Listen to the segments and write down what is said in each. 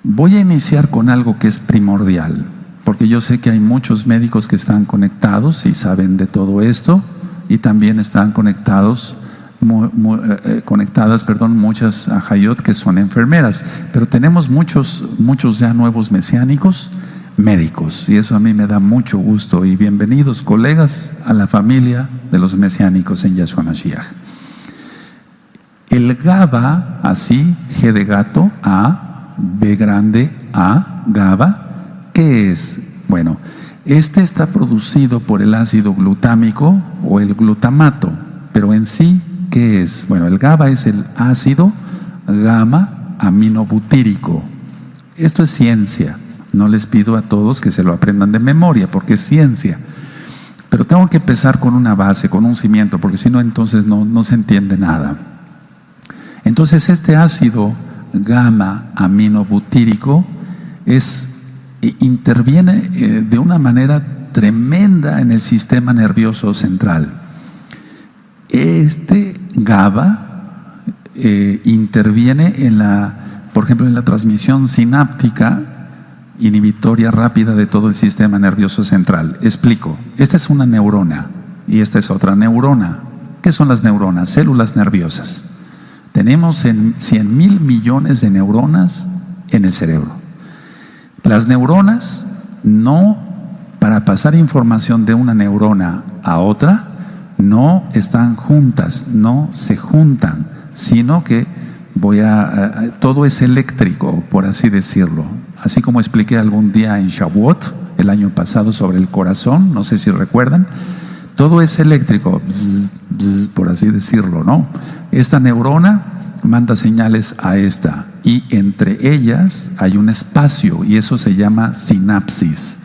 Voy a iniciar con algo que es primordial, porque yo sé que hay muchos médicos que están conectados y saben de todo esto, y también están conectadas, muchas ajayot que son enfermeras, pero tenemos muchos ya nuevos mesiánicos médicos, y eso a mí me da mucho gusto. Y bienvenidos, colegas, a la familia de los mesiánicos en Yahshua Mashiach. El GABA, así, G de gato, A, B grande, A, GABA, ¿qué es? Bueno, este está producido por el ácido glutámico o el glutamato, pero en sí, ¿qué es? Bueno, el GABA es el ácido gamma aminobutírico. Esto es ciencia. No les pido a todos que se lo aprendan de memoria, porque es ciencia. Pero tengo que empezar con una base, con un cimiento, porque si no, entonces no se entiende nada. Entonces, este ácido gamma aminobutírico interviene de una manera tremenda en el sistema nervioso central. Este GABA interviene por ejemplo, en la transmisión sináptica inhibitoria rápida de todo el sistema nervioso central. Explico. Esta es una neurona y esta es otra neurona. ¿Qué son las neuronas? Células nerviosas. Tenemos 100,000 millones de neuronas en el cerebro. Las neuronas, no, para pasar información de una neurona a otra, no están juntas, no se juntan, sino que todo es eléctrico, por así decirlo. Así como expliqué algún día en Shavuot, el año pasado, sobre el corazón, no sé si recuerdan, todo es eléctrico, bzz, bzz, por así decirlo, ¿no? Esta neurona manda señales a esta, y entre ellas hay un espacio, y eso se llama sinapsis.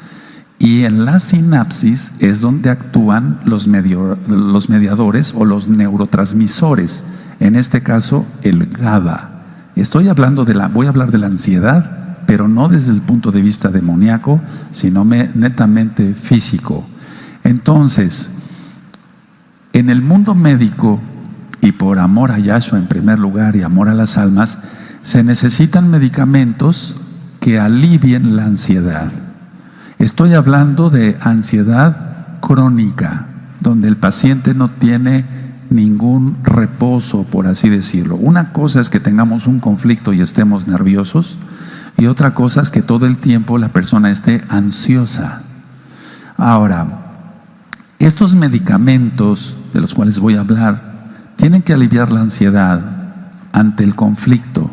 Y en la sinapsis es donde actúan los mediadores o los neurotransmisores, en este caso el GABA. Voy a hablar de la ansiedad, pero no desde el punto de vista demoníaco, sino netamente físico. Entonces, en el mundo médico, y por amor a Yahshua en primer lugar y amor a las almas, se necesitan medicamentos que alivien la ansiedad. Estoy hablando de ansiedad crónica, donde el paciente no tiene ningún reposo, por así decirlo. Una cosa es que tengamos un conflicto y estemos nerviosos, y otra cosa es que todo el tiempo la persona esté ansiosa. Ahora, estos medicamentos de los cuales voy a hablar tienen que aliviar la ansiedad ante el conflicto,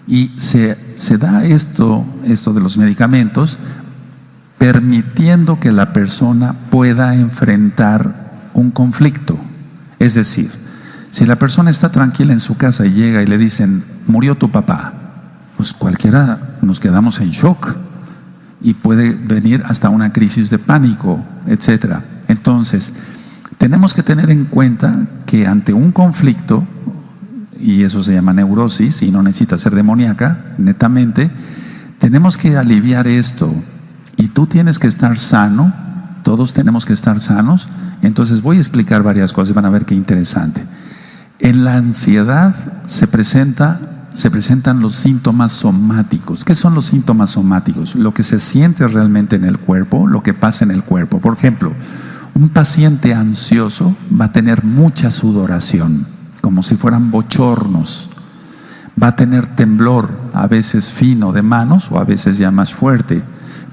y se da esto de los medicamentos permitiendo que la persona pueda enfrentar un conflicto. Es decir, si la persona está tranquila en su casa y llega y le dicen, murió tu papá, pues cualquiera nos quedamos en shock y puede venir hasta una crisis de pánico, etc. Entonces, tenemos que tener en cuenta que ante un conflicto, y eso se llama neurosis y no necesita ser demoníaca, netamente, tenemos que aliviar esto, y tú tienes que estar sano, todos tenemos que estar sanos. Entonces voy a explicar varias cosas, van a ver qué interesante. En la ansiedad se presentan los síntomas somáticos. ¿Qué son los síntomas somáticos? Lo que se siente realmente en el cuerpo, lo que pasa en el cuerpo. Por ejemplo, un paciente ansioso va a tener mucha sudoración, como si fueran bochornos. Va a tener temblor, a veces fino de manos o a veces ya más fuerte.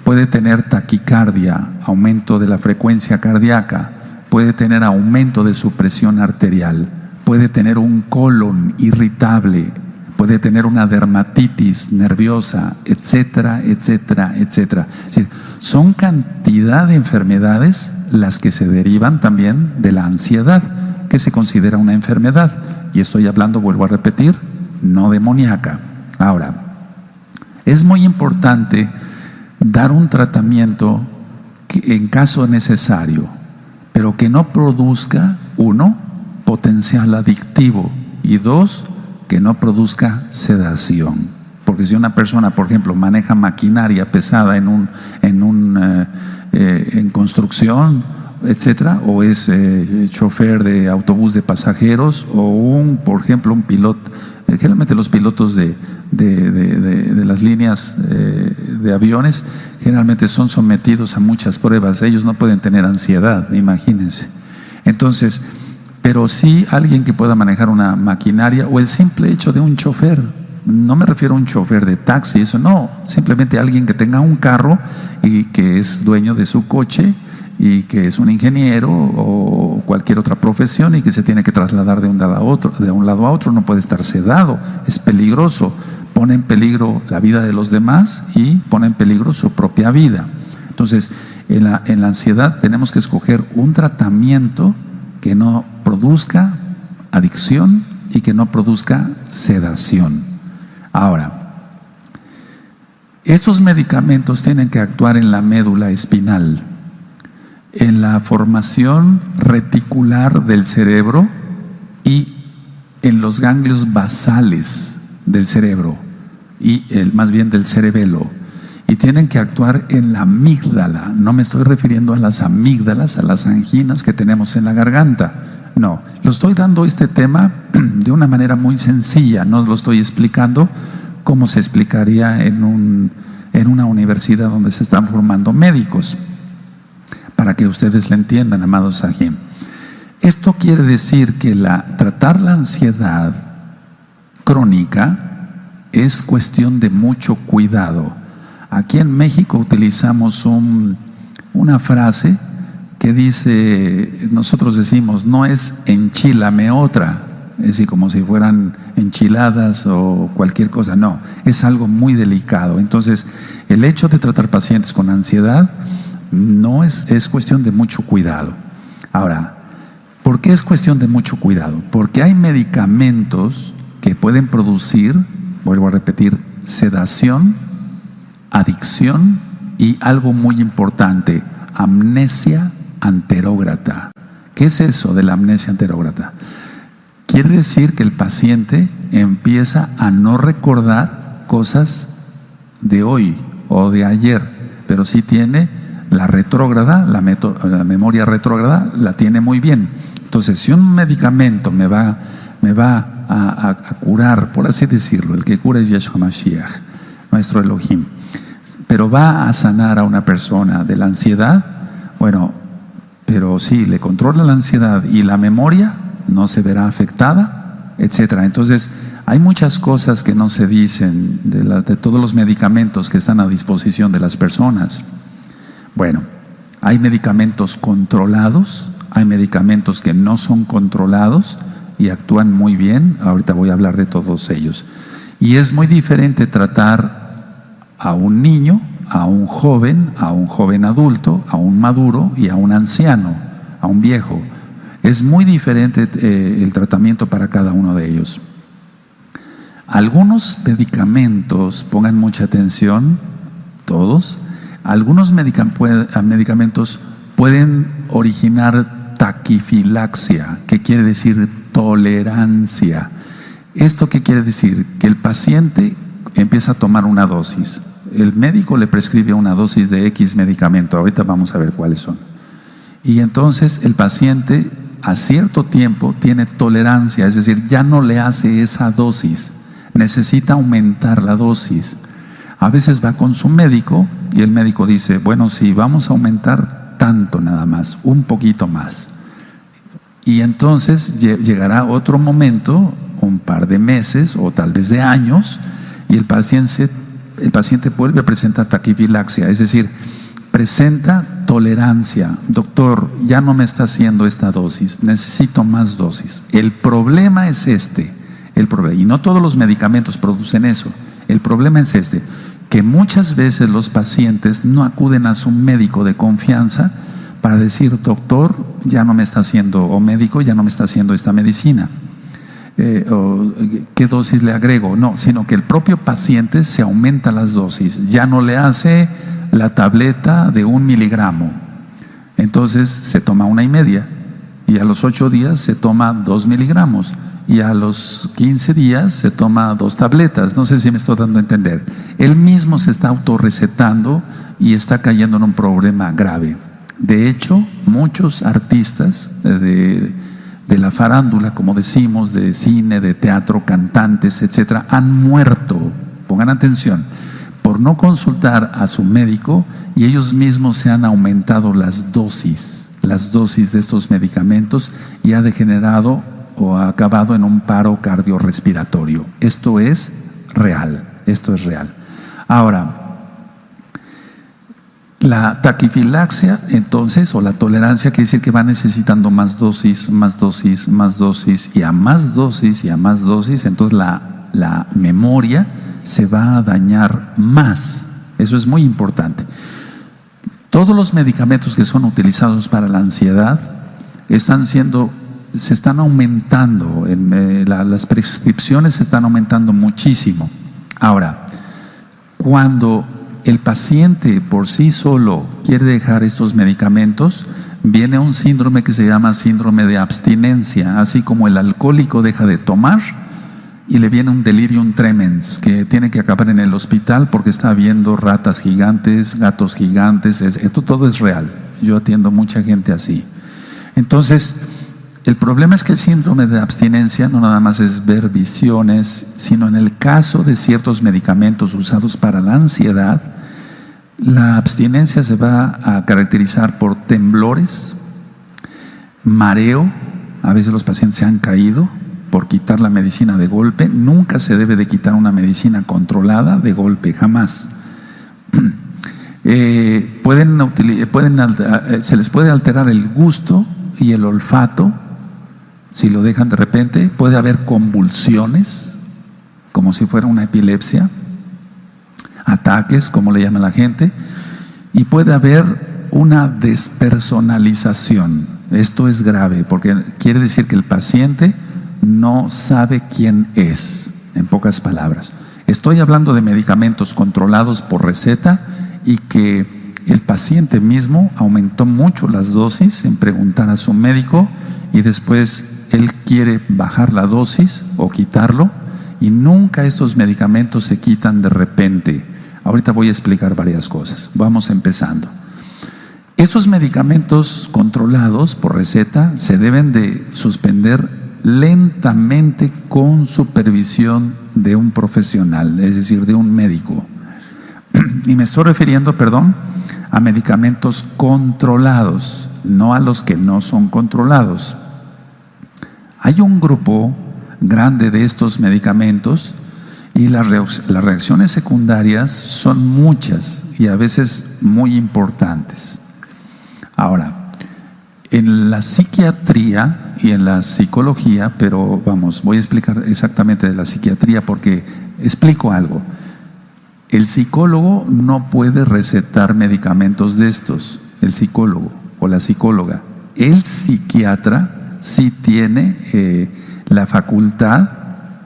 Puede tener taquicardia, aumento de la frecuencia cardíaca. Puede tener aumento de su presión arterial. Puede tener un colon irritable. Puede tener una dermatitis nerviosa, etcétera, etcétera, etcétera. Es decir, son cantidad de enfermedades las que se derivan también de la ansiedad, que se considera una enfermedad. Y estoy hablando, vuelvo a repetir, no demoníaca. Ahora, es muy importante dar un tratamiento en caso necesario, pero que no produzca, uno, potencial adictivo, y dos, que no produzca sedación. Porque si una persona, por ejemplo, maneja maquinaria pesada en construcción, etcétera, o es chofer de autobús de pasajeros, o por ejemplo, un piloto. Generalmente los pilotos de de las líneas de aviones, generalmente son sometidos a muchas pruebas. Ellos no pueden tener ansiedad, imagínense. Entonces, pero sí alguien que pueda manejar una maquinaria, o el simple hecho de un chofer. No me refiero a un chofer de taxi, eso no, simplemente alguien que tenga un carro y que es dueño de su coche y que es un ingeniero o cualquier otra profesión y que se tiene que trasladar de un lado a otro, no puede estar sedado, es peligroso, pone en peligro la vida de los demás y pone en peligro su propia vida. Entonces, en la ansiedad tenemos que escoger un tratamiento que no produzca adicción y que no produzca sedación. Ahora, estos medicamentos tienen que actuar en la médula espinal, en la formación reticular del cerebro y en los ganglios basales del cerebro y más bien del cerebelo, y tienen que actuar en la amígdala. No me estoy refiriendo a las amígdalas, a las anginas que tenemos en la garganta. No, lo estoy dando este tema de una manera muy sencilla, no lo estoy explicando como se explicaría en una universidad donde se están formando médicos, para que ustedes lo entiendan, amados Sahim. Esto quiere decir que tratar la ansiedad crónica es cuestión de mucho cuidado. Aquí en México utilizamos una frase que dice, nosotros decimos, no es enchílame otra, es decir, como si fueran enchiladas o cualquier cosa, no, es algo muy delicado. Entonces, el hecho de tratar pacientes con ansiedad no es cuestión de mucho cuidado. Ahora, ¿por qué es cuestión de mucho cuidado? Porque hay medicamentos que pueden producir, vuelvo a repetir, sedación, adicción y algo muy importante, amnesia anterógrata. ¿Qué es eso de la amnesia anterógrata? Quiere decir que el paciente empieza a no recordar cosas de hoy o de ayer, pero sí tiene la retrógrada, la memoria retrógrada la tiene muy bien. Entonces, si un medicamento me va a curar, por así decirlo, el que cura es Yeshua Mashiach, nuestro Elohim, pero va a sanar a una persona de la ansiedad, bueno, pero sí, le controla la ansiedad y la memoria no se verá afectada, etcétera. Entonces, hay muchas cosas que no se dicen de todos los medicamentos que están a disposición de las personas. Bueno, hay medicamentos controlados, hay medicamentos que no son controlados y actúan muy bien. Ahorita voy a hablar de todos ellos. Y es muy diferente tratar a un niño, a un joven adulto, a un maduro y a un anciano, a un viejo. Es muy diferente el tratamiento para cada uno de ellos. Algunos medicamentos, pongan mucha atención, todos, algunos medicamentos pueden originar taquifilaxia, que quiere decir tolerancia. ¿Esto qué quiere decir? Que el paciente empieza a tomar una dosis. El médico le prescribe una dosis de X medicamento, ahorita vamos a ver cuáles son. Y entonces el paciente a cierto tiempo tiene tolerancia, es decir, ya no le hace esa dosis, necesita aumentar la dosis. A veces va con su médico y el médico dice, bueno, sí, vamos a aumentar tanto nada más, un poquito más. Y entonces llegará otro momento, un par de meses o tal vez de años, y el paciente vuelve a presentar taquifilaxia, es decir, presenta tolerancia. Doctor, ya no me está haciendo esta dosis, necesito más dosis. El problema es y no todos los medicamentos producen eso. El problema es que muchas veces los pacientes no acuden a su médico de confianza para decir, doctor, ya no me está haciendo, o médico, ya no me está haciendo esta medicina. O ¿qué dosis le agrego? No, sino que el propio paciente se aumenta las dosis, ya no le hace la tableta de 1 miligramo, entonces se toma 1,5, y a los 8 días se toma 2 miligramos, y a los 15 días se toma 2 tabletas. No sé si me estoy dando a entender. Él mismo se está autorrecetando y está cayendo en un problema grave. De hecho, muchos artistas de la farándula, como decimos, de cine, de teatro, cantantes, etcétera, han muerto pongan atención, por no consultar a su médico, y ellos mismos se han aumentado las dosis de estos medicamentos, y ha degenerado o ha acabado en un paro cardiorrespiratorio. Esto es real. Ahora, la taquifilaxia, entonces, o la tolerancia, quiere decir que va necesitando más dosis, y a más dosis, entonces la memoria se va a dañar más. Eso es muy importante. Todos los medicamentos que son utilizados para la ansiedad se están aumentando, las prescripciones se están aumentando muchísimo. Ahora, cuando el paciente por sí solo quiere dejar estos medicamentos, viene un síndrome que se llama síndrome de abstinencia, así como el alcohólico deja de tomar y le viene un delirium tremens que tiene que acabar en el hospital porque está viendo ratas gigantes, gatos gigantes. Esto todo es real. Yo atiendo mucha gente así. Entonces, el problema es que el síndrome de abstinencia no nada más es ver visiones, sino en el caso de ciertos medicamentos usados para la ansiedad, la abstinencia se va a caracterizar por temblores, mareo. A veces los pacientes se han caído por quitar la medicina de golpe. Nunca se debe de quitar una medicina controlada de golpe, jamás. Se les puede alterar el gusto y el olfato si lo dejan de repente. Puede haber convulsiones, como si fuera una epilepsia, ataques, como le llama la gente, y puede haber una despersonalización. Esto es grave porque quiere decir que el paciente no sabe quién es, en pocas palabras. Estoy hablando de medicamentos controlados por receta y que el paciente mismo aumentó mucho las dosis en preguntar a su médico, y después él quiere bajar la dosis o quitarlo, y nunca estos medicamentos se quitan de repente. Ahorita voy a explicar varias cosas. Vamos empezando. Estos medicamentos controlados por receta se deben de suspender lentamente con supervisión de un profesional, es decir, de un médico. Y me estoy refiriendo, a medicamentos controlados, no a los que no son controlados. Hay un grupo grande de estos medicamentos y las reacciones secundarias son muchas y a veces muy importantes. Ahora, en la psiquiatría y en la psicología, pero voy a explicar exactamente de la psiquiatría porque explico algo. El psicólogo no puede recetar medicamentos de estos, el psicólogo o la psicóloga. El psiquiatra sí tiene la facultad,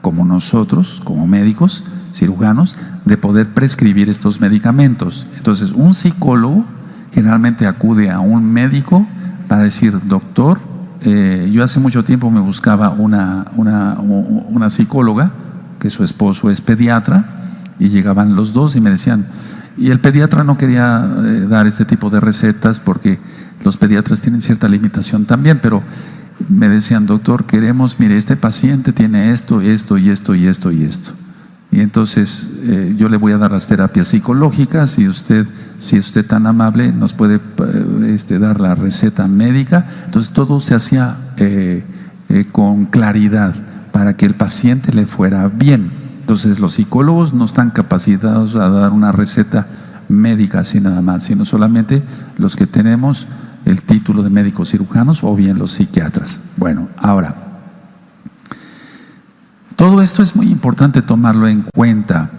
como nosotros, como médicos, cirujanos, de poder prescribir estos medicamentos. Entonces, un psicólogo generalmente acude a un médico para decir: doctor, yo hace mucho tiempo me buscaba una psicóloga, que su esposo es pediatra, y llegaban los dos y me decían, y el pediatra no quería dar este tipo de recetas porque los pediatras tienen cierta limitación también, pero me decían: doctor, mire, este paciente tiene esto. Y entonces yo le voy a dar las terapias psicológicas, si usted tan amable nos puede dar la receta médica. Entonces todo se hacía con claridad para que el paciente le fuera bien. Entonces los psicólogos no están capacitados a dar una receta médica así nada más, sino solamente los que tenemos el título de médicos cirujanos o bien los psiquiatras. Bueno, ahora, todo esto es muy importante tomarlo en cuenta.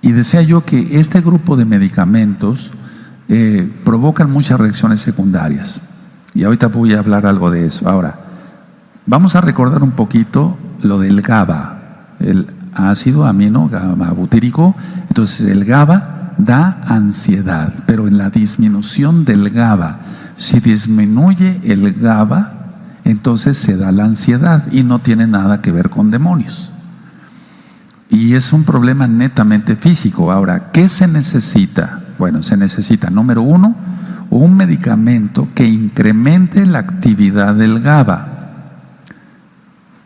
Y decía yo que este grupo de medicamentos provocan muchas reacciones secundarias. Y ahorita voy a hablar algo de eso. Ahora, vamos a recordar un poquito lo del GABA, el ácido amino GABA-butírico. Entonces el GABA da ansiedad, pero en la disminución del GABA, si disminuye el GABA, entonces se da la ansiedad y no tiene nada que ver con demonios. Y es un problema netamente físico. Ahora, ¿qué se necesita? Bueno, se necesita, número uno, un medicamento que incremente la actividad del GABA.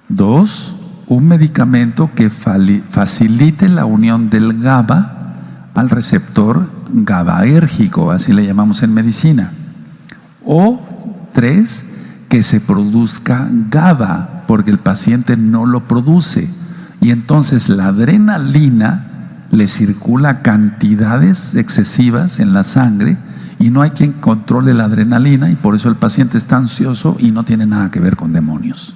Dos, un medicamento que facilite la unión del GABA al receptor GABAérgico, así le llamamos en medicina. O 3, que se produzca GABA, porque el paciente no lo produce. Y entonces la adrenalina le circula cantidades excesivas en la sangre y no hay quien controle la adrenalina, y por eso el paciente está ansioso y no tiene nada que ver con demonios.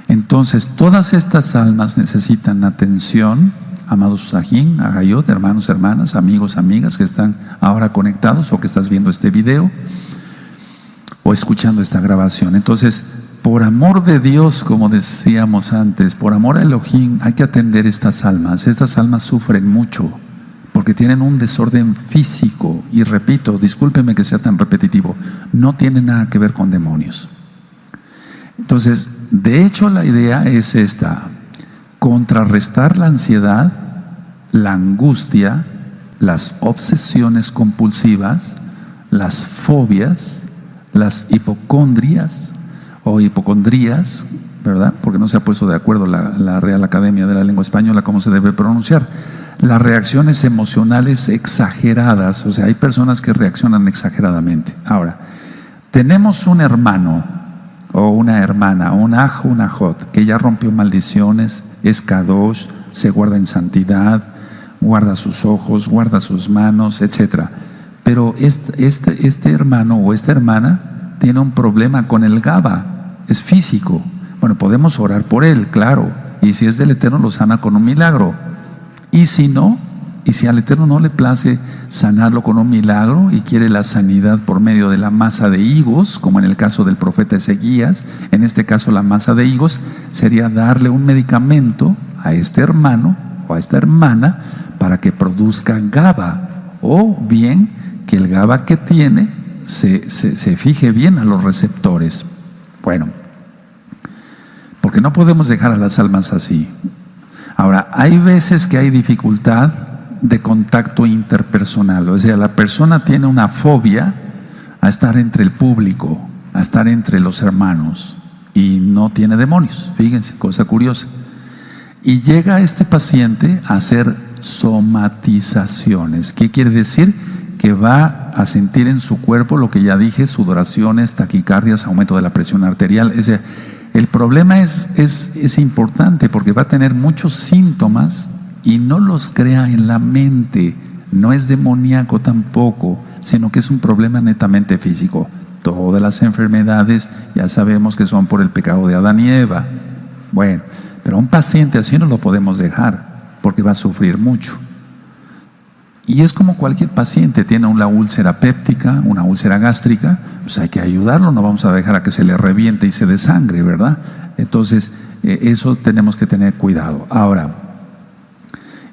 Entonces, todas estas almas necesitan atención, amados Sajín, Agayot, hermanos, hermanas, amigos, amigas que están ahora conectados o que estás viendo este video o escuchando esta grabación. Entonces, por amor de Dios, como decíamos antes, por amor a Elohim, hay que atender estas almas. Estas almas sufren mucho porque tienen un desorden físico, y repito, discúlpeme que sea tan repetitivo, no tiene nada que ver con demonios. Entonces, de hecho, la idea es esta: contrarrestar la ansiedad, la angustia, las obsesiones compulsivas, las fobias, las hipocondrias o hipocondrías, ¿verdad? Porque no se ha puesto de acuerdo la Real Academia de la Lengua Española cómo se debe pronunciar. Las reacciones emocionales exageradas, o sea, hay personas que reaccionan exageradamente. Ahora, tenemos un hermano o una hermana, un aj, un ajot, que ya rompió maldiciones, es kadosh, se guarda en santidad, guarda sus ojos, guarda sus manos, etc. Pero este hermano o esta hermana tiene un problema con el GABA, es físico. Bueno, podemos orar por él, claro, y si es del Eterno lo sana con un milagro. Y si no, y si al Eterno no le place sanarlo con un milagro y quiere la sanidad por medio de la masa de higos, como en el caso del profeta Ezequías, en este caso la masa de higos sería darle un medicamento a este hermano o a esta hermana para que produzca GABA, o bien que el GABA que tiene se fije bien a los receptores. Bueno, porque no podemos dejar a las almas así. Ahora, hay veces que hay dificultad de contacto interpersonal, o sea, la persona tiene una fobia a estar entre el público, a estar entre los hermanos, y no tiene demonios. Fíjense, cosa curiosa. Y llega este paciente a hacer somatizaciones. ¿Qué quiere decir? Que va a sentir en su cuerpo lo que ya dije: sudoraciones, taquicardias, aumento de la presión arterial. Es decir, el problema es importante porque va a tener muchos síntomas y no los crea en la mente. No es demoníaco tampoco, sino que es un problema netamente físico. Todas las enfermedades ya sabemos que son por el pecado de Adán y Eva. Bueno, pero a un paciente así no lo podemos dejar porque va a sufrir mucho. Y es como cualquier paciente, tiene una úlcera péptica, una úlcera gástrica, pues hay que ayudarlo, no vamos a dejar a que se le reviente y se desangre, ¿verdad? Entonces, eso tenemos que tener cuidado. Ahora,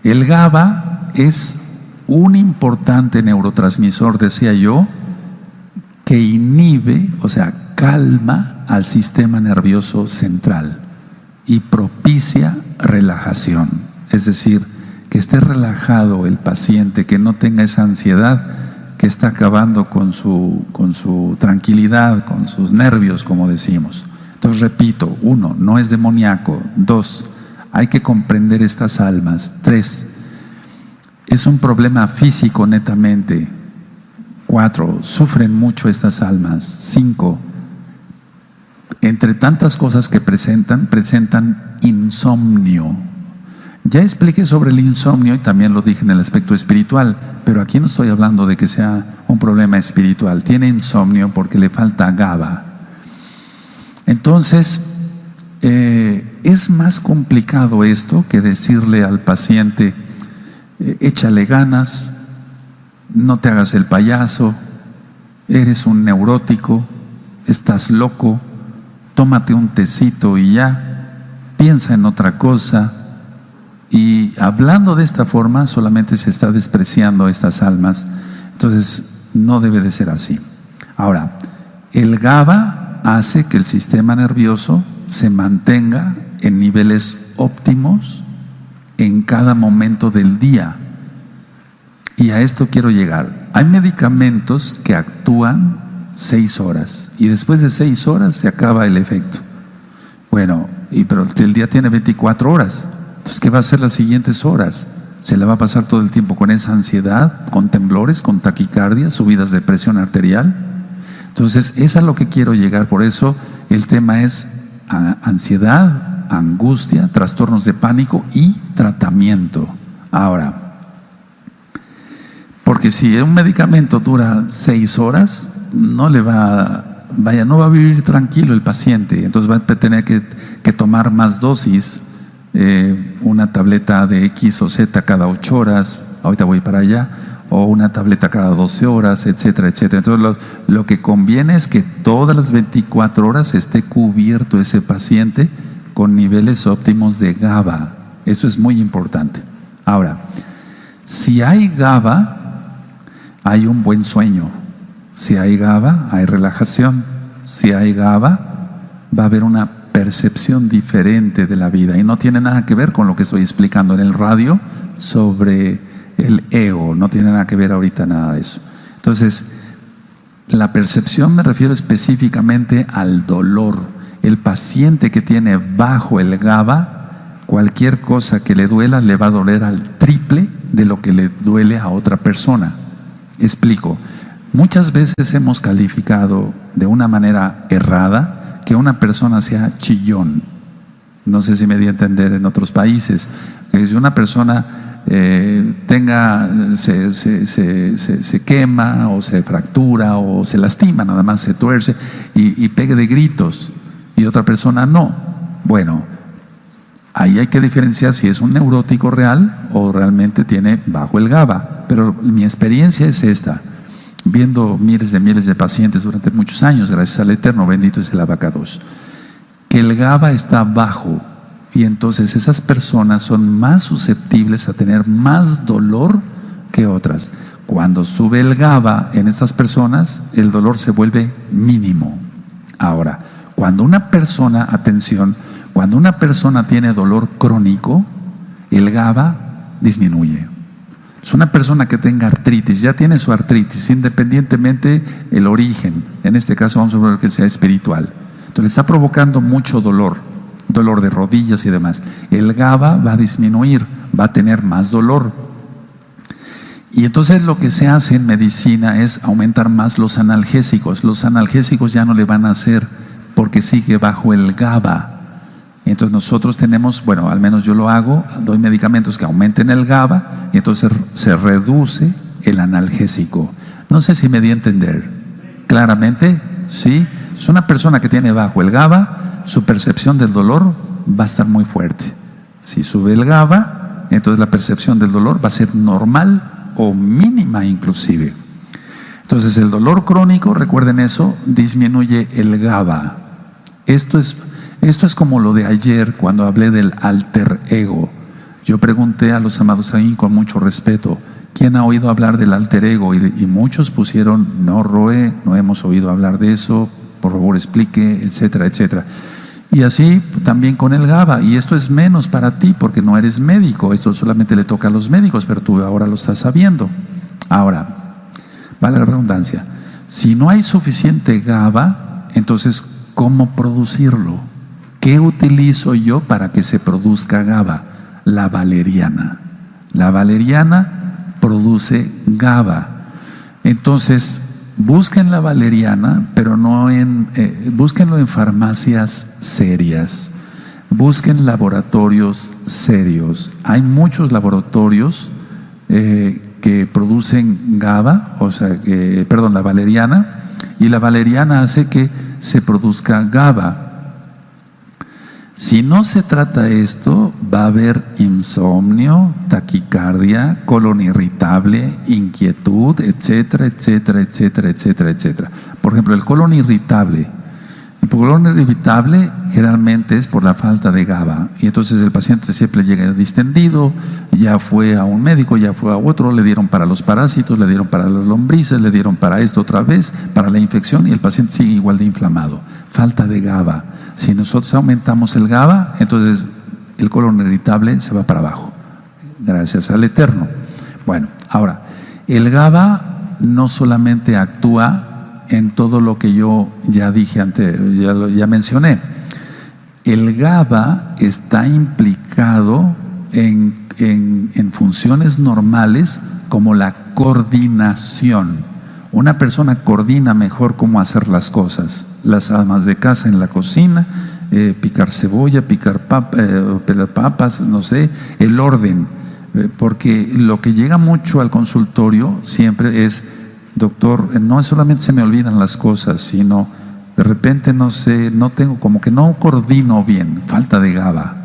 el GABA es un importante neurotransmisor, decía yo, que inhibe, o sea, calma al sistema nervioso central y propicia relajación. Es decir, que esté relajado el paciente, que no tenga esa ansiedad que está acabando con su tranquilidad, con sus nervios, como decimos. Entonces, repito: 1, no es demoníaco. 2, hay que comprender estas almas. 3, es un problema físico netamente. 4, sufren mucho estas almas. 5, entre tantas cosas que presentan insomnio. Ya expliqué sobre el insomnio y también lo dije en el aspecto espiritual, pero aquí no estoy hablando de que sea un problema espiritual. Tiene insomnio porque le falta GABA. Entonces, es más complicado esto que decirle al paciente: échale ganas, no te hagas el payaso, eres un neurótico, estás loco, tómate un tecito y ya, piensa en otra cosa. Y hablando de esta forma solamente se está despreciando a estas almas. Entonces no debe de ser así. Ahora, el GABA hace que el sistema nervioso se mantenga en niveles óptimos en cada momento del día. Y a esto quiero llegar. Hay medicamentos que actúan 6 horas y después de 6 horas se acaba el efecto. Bueno, pero el día tiene 24 horas. Entonces, ¿qué va a hacer las siguientes horas? Se la va a pasar todo el tiempo con esa ansiedad, con temblores, con taquicardia, subidas de presión arterial. Entonces, es a lo que quiero llegar. Por eso el tema es ansiedad, angustia, trastornos de pánico y tratamiento. Ahora, porque si un medicamento dura 6 horas, no va a vivir tranquilo el paciente. Entonces va a tener que tomar más dosis, una tableta de X o Z cada 8 horas, ahorita voy para allá, o una tableta cada 12 horas, etcétera, etcétera. Entonces lo que conviene es que todas las 24 horas esté cubierto ese paciente con niveles óptimos de GABA. Esto es muy importante. Ahora, si hay GABA, hay un buen sueño. Si hay GABA, hay relajación. Si hay GABA, va a haber una percepción diferente de la vida, y no tiene nada que ver con lo que estoy explicando en el radio sobre el ego, no tiene nada que ver ahorita nada de eso. Entonces, la percepción me refiero específicamente al dolor. El paciente que tiene bajo el GABA, cualquier cosa que le duela le va a doler al triple de lo que le duele a otra persona. Explico. Muchas veces hemos calificado de una manera errada que una persona sea chillón. No sé si me di a entender en otros países. Que si una persona se quema o se fractura o se lastima, nada más se tuerce y pegue de gritos, y otra persona no. Bueno, ahí hay que diferenciar si es un neurótico real o realmente tiene bajo el GABA. Pero mi experiencia es esta, viendo miles de pacientes durante muchos años, gracias al Eterno, bendito es el abacados, que el GABA está bajo, y entonces esas personas son más susceptibles a tener más dolor que otras. Cuando sube el GABA en estas personas, el dolor se vuelve mínimo. Ahora, cuando una persona, atención, cuando una persona tiene dolor crónico, el GABA disminuye. Es una persona que tenga artritis, ya tiene su artritis, independientemente el origen. En este caso vamos a ver que sea espiritual. Entonces le está provocando mucho dolor de rodillas y demás. El GABA va a disminuir, va a tener más dolor. Y entonces lo que se hace en medicina es aumentar más los analgésicos. Los analgésicos ya no le van a hacer porque sigue bajo el GABA. Entonces nosotros tenemos, bueno, al menos yo lo hago, doy medicamentos que aumenten el GABA, y entonces se reduce el analgésico. No sé si me di a entender claramente, ¿sí? Es una persona que tiene bajo el GABA, su percepción del dolor va a estar muy fuerte. Si sube el GABA, entonces la percepción del dolor va a ser normal o mínima inclusive. Entonces el dolor crónico, recuerden eso, disminuye el GABA. Esto es como lo de ayer cuando hablé del alter ego. Yo pregunté a los amados ahí con mucho respeto, ¿quién ha oído hablar del alter ego? Y muchos pusieron, no, Roe, no hemos oído hablar de eso, por favor explique, etcétera, etcétera. Y así también con el GABA. Y esto es menos para ti porque no eres médico, esto solamente le toca a los médicos, pero tú ahora lo estás sabiendo. Ahora, vale la redundancia, si no hay suficiente GABA, entonces ¿cómo producirlo? ¿Qué utilizo yo para que se produzca GABA? La valeriana. La valeriana produce GABA. Entonces, busquen la valeriana, pero no búsquenlo en farmacias serias. Busquen laboratorios serios. Hay muchos laboratorios que producen GABA, la valeriana, y la valeriana hace que se produzca GABA. Si no se trata esto, va a haber insomnio, taquicardia, colon irritable, inquietud, etcétera, etcétera, etcétera, etcétera, etcétera. Por ejemplo, el colon irritable. El colon irritable generalmente es por la falta de GABA, y entonces el paciente siempre llega distendido, ya fue a un médico, ya fue a otro, le dieron para los parásitos, le dieron para las lombrices, le dieron para esto otra vez, para la infección, y el paciente sigue igual de inflamado. Falta de GABA. Si nosotros aumentamos el GABA, entonces el colon irritable se va para abajo, gracias al Eterno. Bueno, ahora, el GABA no solamente actúa en todo lo que yo ya dije antes, ya mencioné. El GABA está implicado en funciones normales como la coordinación. Una persona coordina mejor cómo hacer las cosas. Las amas de casa en la cocina, picar cebolla, pelar papas, no sé, el orden. Porque lo que llega mucho al consultorio siempre es: doctor, no solamente se me olvidan las cosas, sino de repente no sé, no tengo, como que no coordino bien, falta de GABA.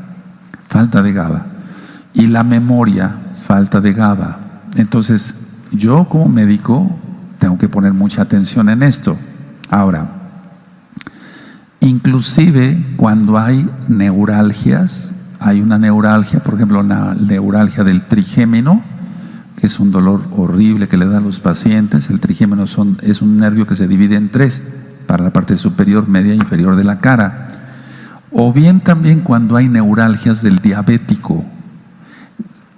Y la memoria, falta de GABA. Entonces, yo como médico tengo que poner mucha atención en esto. Ahora, inclusive cuando hay neuralgias, hay una neuralgia, por ejemplo, la neuralgia del trigémino, que es un dolor horrible que le da a los pacientes. El trigémino es un nervio que se divide en tres, para la parte superior, media e inferior de la cara. O bien también cuando hay neuralgias del diabético,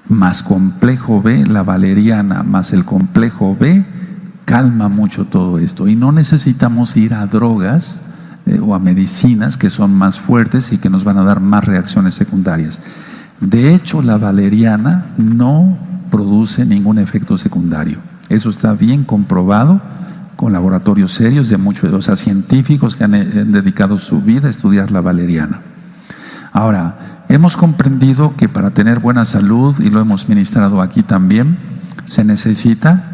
más complejo B, la valeriana, más el complejo B, calma mucho todo esto. Y no necesitamos ir a drogas o a medicinas que son más fuertes y que nos van a dar más reacciones secundarias. De hecho, la valeriana no produce ningún efecto secundario. Eso está bien comprobado con laboratorios serios o sea, científicos que han dedicado su vida a estudiar la valeriana. Ahora, hemos comprendido que para tener buena salud, y lo hemos ministrado aquí también, se necesita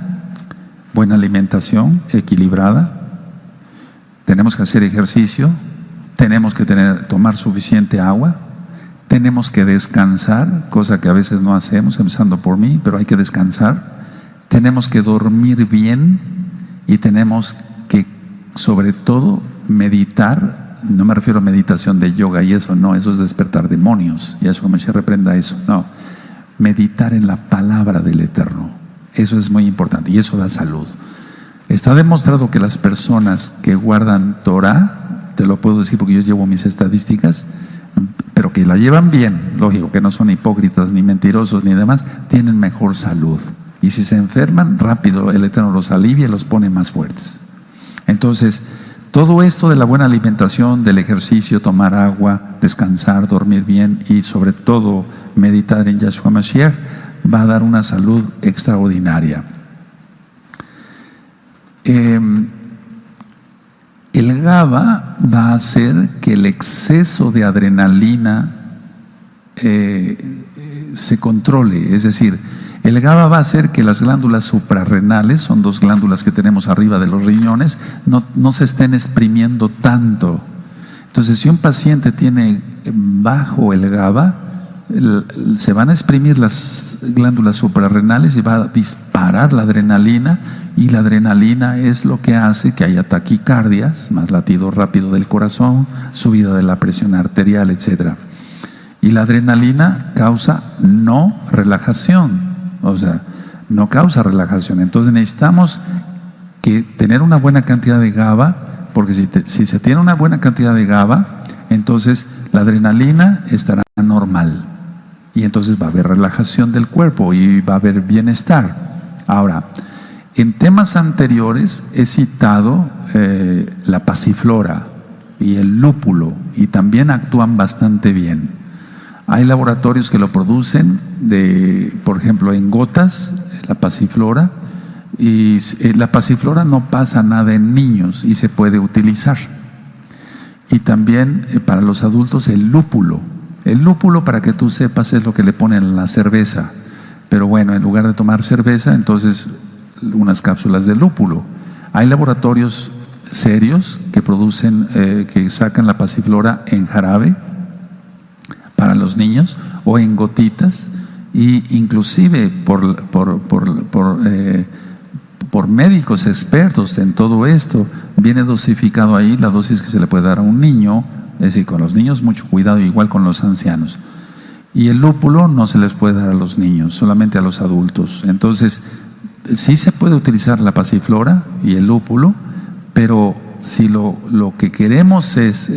buena alimentación equilibrada, tenemos que hacer ejercicio, tenemos que tomar suficiente agua, tenemos que descansar, cosa que a veces no hacemos, empezando por mí, pero hay que descansar, tenemos que dormir bien y tenemos que, sobre todo, meditar. No me refiero a meditación de yoga y eso, no, eso es despertar demonios, y eso se reprenda eso, no, meditar en la palabra del Eterno, eso es muy importante y eso da salud. Está demostrado que las personas que guardan Torah, te lo puedo decir porque yo llevo mis estadísticas, pero que la llevan bien, lógico, que no son hipócritas ni mentirosos ni demás, tienen mejor salud. Y si se enferman, rápido el Eterno los alivia y los pone más fuertes. Entonces, todo esto de la buena alimentación, del ejercicio, tomar agua, descansar, dormir bien y sobre todo meditar en Yahshua Mashiach, va a dar una salud extraordinaria. El GABA va a hacer que el exceso de adrenalina se controle, es decir, el GABA va a hacer que las glándulas suprarrenales, son dos glándulas que tenemos arriba de los riñones, no se estén exprimiendo tanto. Entonces, si un paciente tiene bajo el GABA, se van a exprimir las glándulas suprarrenales y va a disparar la adrenalina, y la adrenalina es lo que hace que haya taquicardias, más latido rápido del corazón, subida de la presión arterial, etc. Y la adrenalina causa no relajación. O sea, no causa relajación. Entonces necesitamos tener una buena cantidad de GABA, porque si se tiene una buena cantidad de GABA, entonces la adrenalina estará normal. Y entonces va a haber relajación del cuerpo y va a haber bienestar. Ahora, en temas anteriores he citado la pasiflora y el lúpulo, y también actúan bastante bien. Hay laboratorios que lo producen, por ejemplo, en gotas, la pasiflora, y la pasiflora no pasa nada en niños y se puede utilizar. Y también para los adultos el lúpulo. El lúpulo, para que tú sepas, es lo que le ponen a la cerveza. Pero bueno, en lugar de tomar cerveza, entonces unas cápsulas de lúpulo. Hay laboratorios serios que producen, que sacan la pasiflora en jarabe para los niños o en gotitas, y inclusive por médicos expertos en todo esto viene dosificado ahí la dosis que se le puede dar a un niño. Es decir, con los niños mucho cuidado, igual con los ancianos. Y el lúpulo no se les puede dar a los niños, solamente a los adultos. Entonces, sí se puede utilizar la pasiflora y el lúpulo, pero si lo que queremos es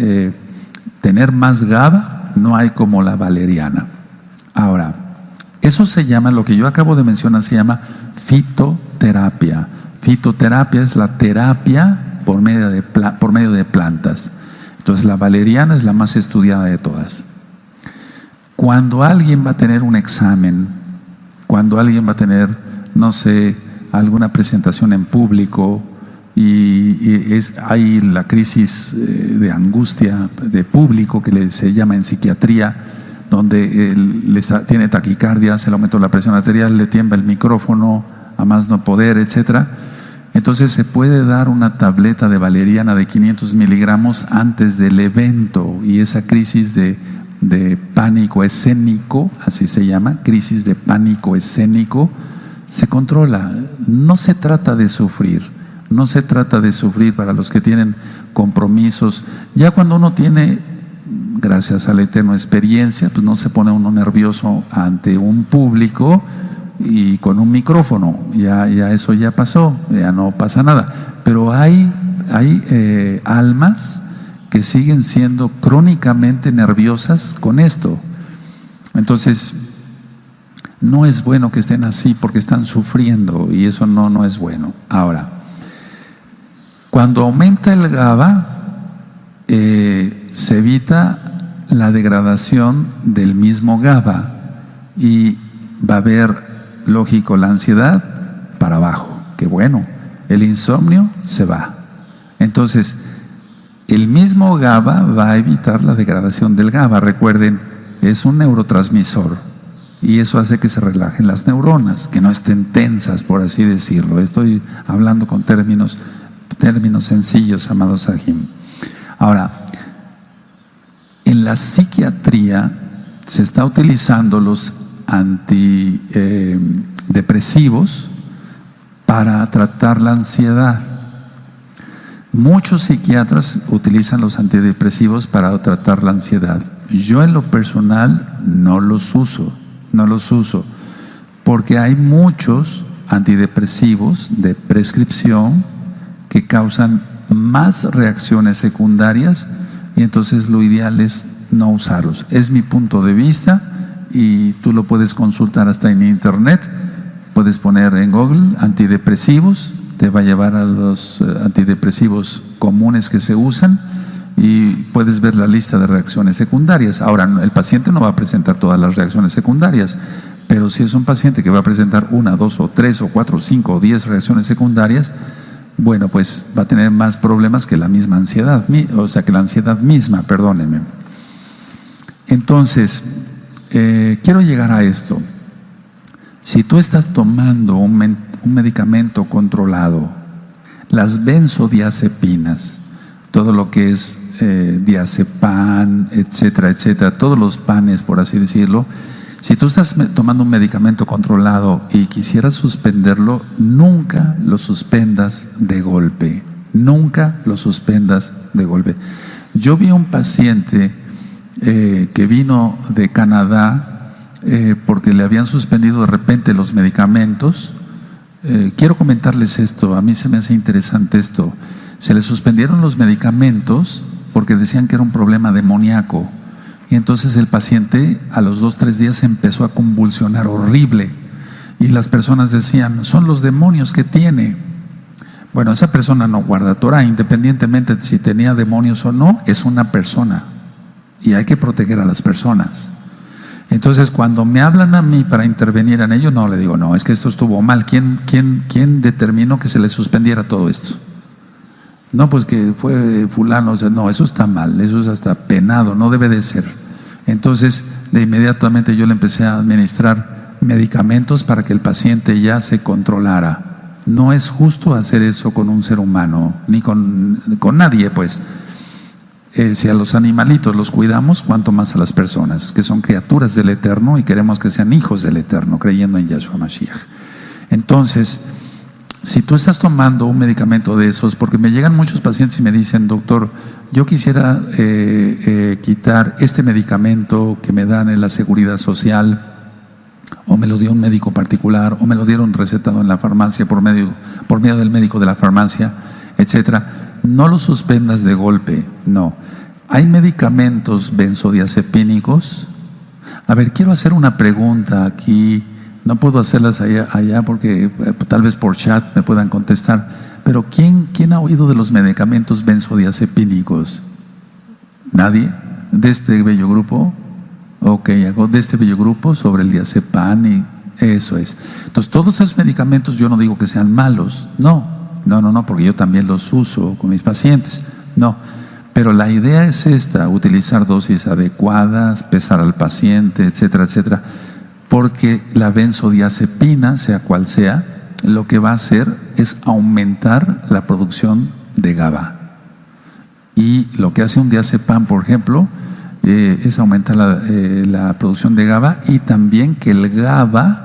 tener más GABA, no hay como la valeriana. Ahora, eso se llama, lo que yo acabo de mencionar, se llama fitoterapia. Fitoterapia es la terapia por medio de plantas. Entonces la valeriana es la más estudiada de todas. Cuando alguien va a tener un examen, cuando alguien va a tener, no sé, alguna presentación en público hay la crisis de angustia de público que se llama en psiquiatría, donde tiene taquicardia, se le aumentó la presión arterial, le tiembla el micrófono a más no poder, etcétera. Entonces se puede dar una tableta de valeriana de 500 miligramos antes del evento, y esa crisis de pánico escénico, así se llama, crisis de pánico escénico, se controla. No se trata de sufrir, no se trata de sufrir para los que tienen compromisos. Ya cuando uno tiene, gracias a la eterna experiencia, pues no se pone uno nervioso ante un público y con un micrófono, ya eso ya pasó, ya no pasa nada. Pero hay almas que siguen siendo crónicamente nerviosas con esto. Entonces no es bueno que estén así porque están sufriendo, y eso no es bueno. Ahora, cuando aumenta el GABA, se evita la degradación del mismo GABA y va a haber, lógico, la ansiedad para abajo, que bueno, el insomnio se va. Entonces, el mismo GABA va a evitar la degradación del GABA. Recuerden, es un neurotransmisor y eso hace que se relajen las neuronas, que no estén tensas, por así decirlo. Estoy hablando con términos sencillos, amados Sahim. Ahora, en la psiquiatría se está utilizando los antidepresivos para tratar la ansiedad. Muchos psiquiatras utilizan los antidepresivos para tratar la ansiedad. Yo en lo personal no los uso, porque hay muchos antidepresivos de prescripción que causan más reacciones secundarias, y entonces lo ideal es no usarlos. Es mi punto de vista y tú lo puedes consultar hasta en internet. Puedes poner en Google antidepresivos, te va a llevar a los antidepresivos comunes que se usan y puedes ver la lista de reacciones secundarias. Ahora, el paciente no va a presentar todas las reacciones secundarias, pero si es un paciente que va a presentar 1, 2 o 3 o 4 o 5 o 10 reacciones secundarias, bueno, pues va a tener más problemas que la misma ansiedad, o sea, que la ansiedad misma, perdónenme. Entonces, quiero llegar a esto. Si tú estás tomando un medicamento controlado, las benzodiazepinas, todo lo que es diazepam, etcétera, etcétera, todos los panes, por así decirlo, si tú estás tomando un medicamento controlado y quisieras suspenderlo, nunca lo suspendas de golpe. Nunca lo suspendas de golpe. Yo vi a un paciente que vino de Canadá porque le habían suspendido de repente los medicamentos. Quiero comentarles esto, a mí se me hace interesante esto. Se le suspendieron los medicamentos porque decían que era un problema demoníaco. Y entonces el paciente a los 2-3 días empezó a convulsionar horrible. Y las personas decían, son los demonios que tiene. Bueno, esa persona no guarda Torah, independientemente de si tenía demonios o no, es una persona. Y hay que proteger a las personas. Entonces cuando me hablan a mí para intervenir en ello, no, le digo, no, es que esto estuvo mal. ¿Quién determinó que se le suspendiera todo esto? No, pues que fue fulano. O sea, no, eso está mal, eso es hasta penado, no debe de ser. Entonces de inmediatamente yo le empecé a administrar medicamentos para que el paciente ya se controlara. No es justo hacer eso con un ser humano, ni con nadie, pues. Si a los animalitos los cuidamos, cuanto más a las personas, que son criaturas del Eterno y queremos que sean hijos del Eterno, creyendo en Yahshua Mashiach. Entonces, si tú estás tomando un medicamento de esos, porque me llegan muchos pacientes y me dicen, doctor, yo quisiera quitar este medicamento que me dan en la seguridad social, o me lo dio un médico particular, o me lo dieron recetado en la farmacia por medio del médico de la farmacia, etcétera. No lo suspendas de golpe, no. Hay medicamentos benzodiazepínicos. A ver, quiero hacer una pregunta aquí. No puedo hacerlas allá porque tal vez por chat me puedan contestar. Pero ¿quién ha oído de los medicamentos benzodiazepínicos? ¿Nadie? ¿De este bello grupo? Ok, hago de este bello grupo sobre el diazepam y eso es. Entonces, todos esos medicamentos yo no digo que sean malos, no, porque yo también los uso con mis pacientes, no. Pero la idea es esta, utilizar dosis adecuadas, pesar al paciente, etcétera, etcétera, porque la benzodiazepina, sea cual sea, lo que va a hacer es aumentar la producción de GABA. Y lo que hace un diazepam, por ejemplo, es aumentar la producción de GABA y también que el GABA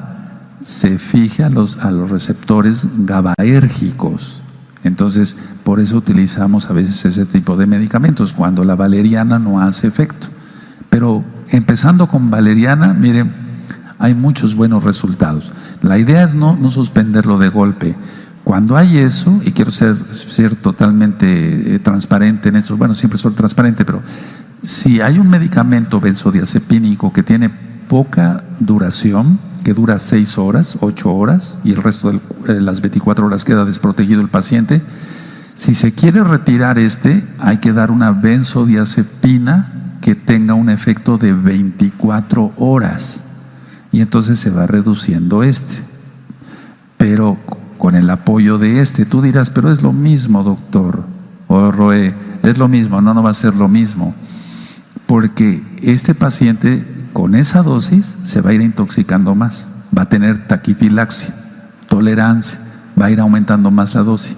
se fije a los receptores GABAérgicos. Entonces, por eso utilizamos a veces ese tipo de medicamentos, cuando la valeriana no hace efecto. Pero empezando con valeriana, miren, hay muchos buenos resultados. La idea es no suspenderlo de golpe. Cuando hay eso, y quiero ser totalmente transparente en eso, bueno, siempre soy transparente, pero si hay un medicamento benzodiazepínico que tiene poca duración, que dura 6 horas, 8 horas, y el resto de las 24 horas queda desprotegido el paciente, si se quiere retirar hay que dar una benzodiazepina que tenga un efecto de 24 horas, y entonces se va reduciendo pero con el apoyo de tú dirás, pero es lo mismo, doctor, o Roé, es lo mismo. No va a ser lo mismo, porque este paciente con esa dosis se va a ir intoxicando más, va a tener taquifilaxia, tolerancia, va a ir aumentando más la dosis.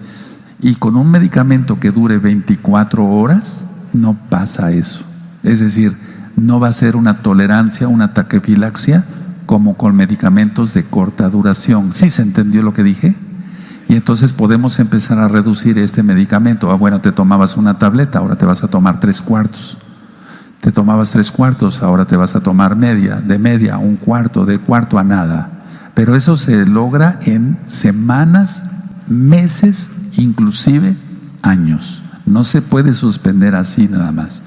Y con un medicamento que dure 24 horas, no pasa eso. Es decir, no va a ser una tolerancia, una taquifilaxia, como con medicamentos de corta duración. ¿Sí se entendió lo que dije? Y entonces podemos empezar a reducir este medicamento. Bueno, te tomabas una tableta, ahora te vas a tomar 3/4. Te tomabas 3/4, ahora te vas a tomar media, de media, 1/4, de cuarto a nada. Pero eso se logra en semanas, meses, inclusive años. No se puede suspender así nada más.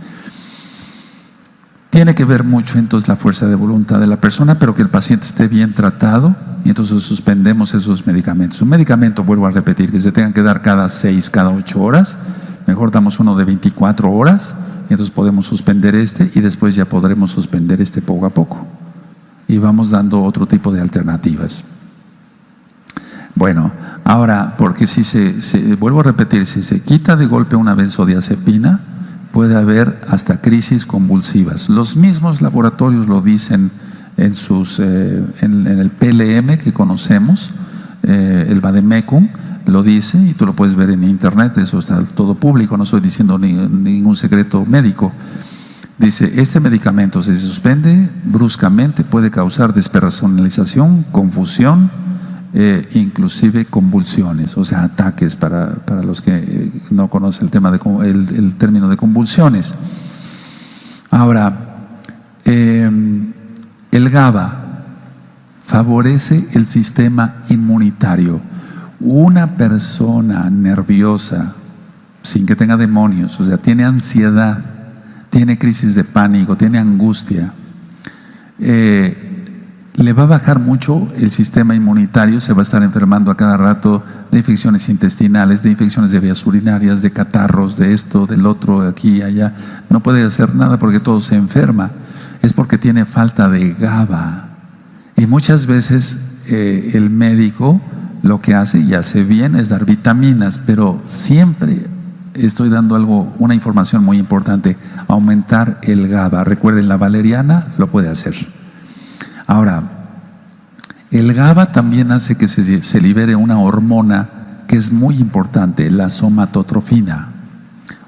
Tiene que ver mucho entonces la fuerza de voluntad de la persona, pero que el paciente esté bien tratado, y entonces suspendemos esos medicamentos. Un medicamento, vuelvo a repetir, que se tengan que dar cada 6, cada 8 horas, mejor damos uno de 24 horas, y entonces podemos suspender y después ya podremos suspender poco a poco. Y vamos dando otro tipo de alternativas. Bueno, ahora, porque si vuelvo a repetir, si se quita de golpe una benzodiazepina, puede haber hasta crisis convulsivas. Los mismos laboratorios lo dicen en el PLM que conocemos, el Vademecum lo dice, y tú lo puedes ver en internet, eso está todo público, no estoy diciendo ningún secreto médico. Dice, este medicamento, si se suspende bruscamente, puede causar despersonalización, confusión, inclusive convulsiones, o sea, ataques, para los que no conocen el tema el término de convulsiones. Ahora, el GABA favorece el sistema inmunitario. Una persona nerviosa, sin que tenga demonios, o sea, tiene ansiedad, tiene crisis de pánico, tiene angustia, le va a bajar mucho el sistema inmunitario, se va a estar enfermando a cada rato de infecciones intestinales, de infecciones de vías urinarias, de catarros, de esto, del otro, aquí y allá. No puede hacer nada porque todo se enferma. Es porque tiene falta de GABA. Y muchas veces el médico lo que hace, y hace bien, es dar vitaminas, pero siempre estoy dando una información muy importante: aumentar el GABA. Recuerden, la valeriana lo puede hacer. Ahora, el GABA también hace que se libere una hormona que es muy importante, la somatotrofina,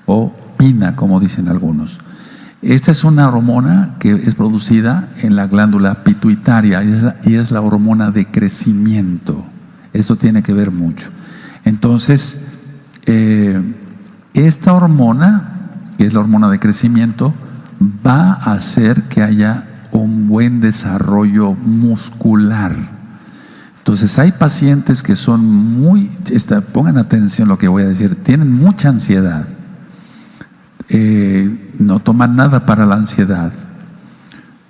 o pina, como dicen algunos. Esta es una hormona que es producida en la glándula pituitaria y es la hormona de crecimiento. Esto tiene que ver mucho. Entonces, esta hormona, que es la hormona de crecimiento, va a hacer que haya un buen desarrollo muscular. Entonces, hay pacientes que son pongan atención a lo que voy a decir, tienen mucha ansiedad, no toman nada para la ansiedad,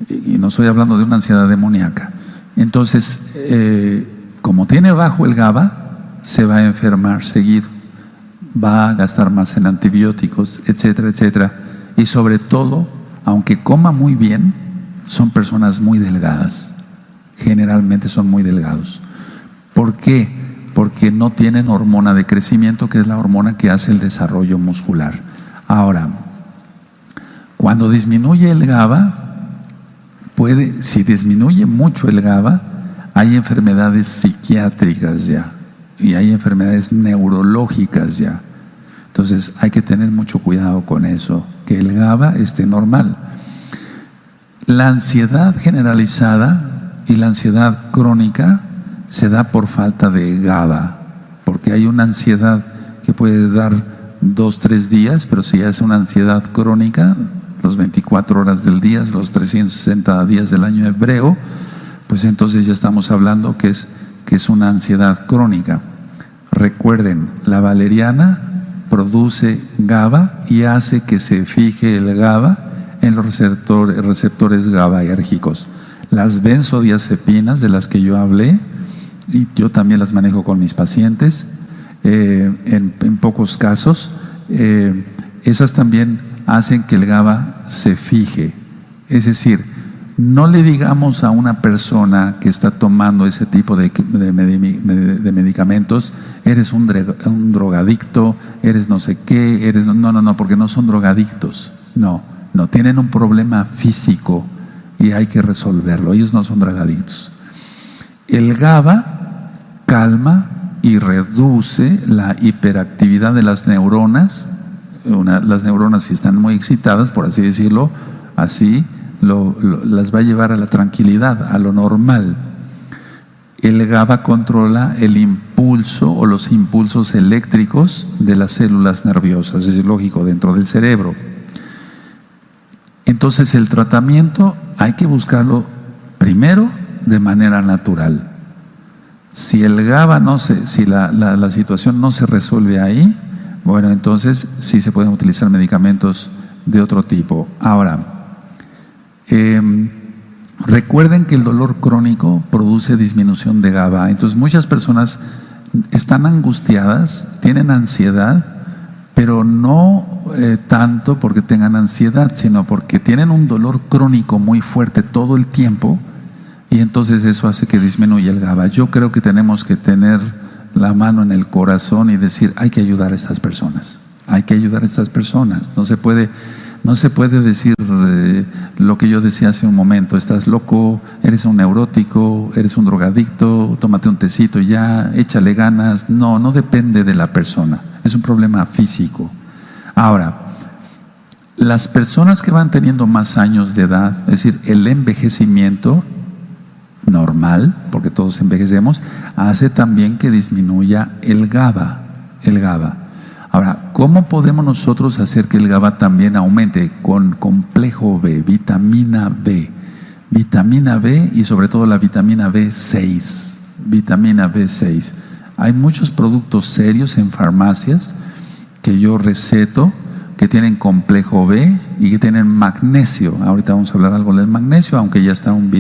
y no estoy hablando de una ansiedad demoníaca. Entonces, como tiene bajo el GABA, se va a enfermar seguido, va a gastar más en antibióticos, etcétera, etcétera, Y sobre todo, aunque coma muy bien, son personas muy delgadas. Generalmente son muy delgados. ¿Por qué? Porque no tienen hormona de crecimiento, que es la hormona que hace el desarrollo muscular. Ahora, cuando disminuye el GABA, si disminuye mucho el GABA, hay enfermedades psiquiátricas ya, y hay enfermedades neurológicas ya. Entonces hay que tener mucho cuidado con eso, que el GABA esté normal. La ansiedad generalizada y la ansiedad crónica se da por falta de GABA, porque hay una ansiedad que puede dar 2, 3 días, pero si es una ansiedad crónica, los 24 horas del día, los 360 días del año hebreo, pues entonces ya estamos hablando que es una ansiedad crónica. Recuerden, la valeriana produce GABA y hace que se fije el GABA en los receptores GABAérgicos. Las benzodiazepinas de las que yo hablé, y yo también las manejo con mis pacientes, en pocos casos, esas también hacen que el GABA se fije. Es decir, no le digamos a una persona que está tomando ese tipo de medicamentos: eres un drogadicto, eres no sé qué, no, porque no son drogadictos. No, tienen un problema físico y hay que resolverlo. Ellos no son drogadictos. El GABA calma y reduce la hiperactividad de las neuronas. Las neuronas, si están muy excitadas, por así decirlo, las va a llevar a la tranquilidad, a lo normal. El GABA controla el impulso o los impulsos eléctricos de las células nerviosas, es lógico, dentro del cerebro. Entonces el tratamiento hay que buscarlo primero de manera natural. Si el GABA si la situación no se resuelve ahí, bueno, entonces sí se pueden utilizar medicamentos de otro tipo. Ahora, recuerden que el dolor crónico produce disminución de GABA. Entonces muchas personas están angustiadas, tienen ansiedad, pero no tanto porque tengan ansiedad, sino porque tienen un dolor crónico muy fuerte todo el tiempo, y entonces eso hace que disminuya el GABA. Yo creo que tenemos que tener la mano en el corazón y decir: hay que ayudar a estas personas, hay que ayudar a estas personas. No se puede decir lo que yo decía hace un momento: estás loco, eres un neurótico, eres un drogadicto, tómate un tecito y ya, échale ganas. No depende de la persona, es un problema físico. Ahora, las personas que van teniendo más años de edad, es decir, el envejecimiento normal, porque todos envejecemos, hace también que disminuya el GABA. Ahora, ¿cómo podemos nosotros hacer que el GABA también aumente? Con complejo B, vitamina B y sobre todo la vitamina B6. Hay muchos productos serios en farmacias que yo receto que tienen complejo B y que tienen magnesio. Ahorita vamos a hablar algo del magnesio, aunque ya está un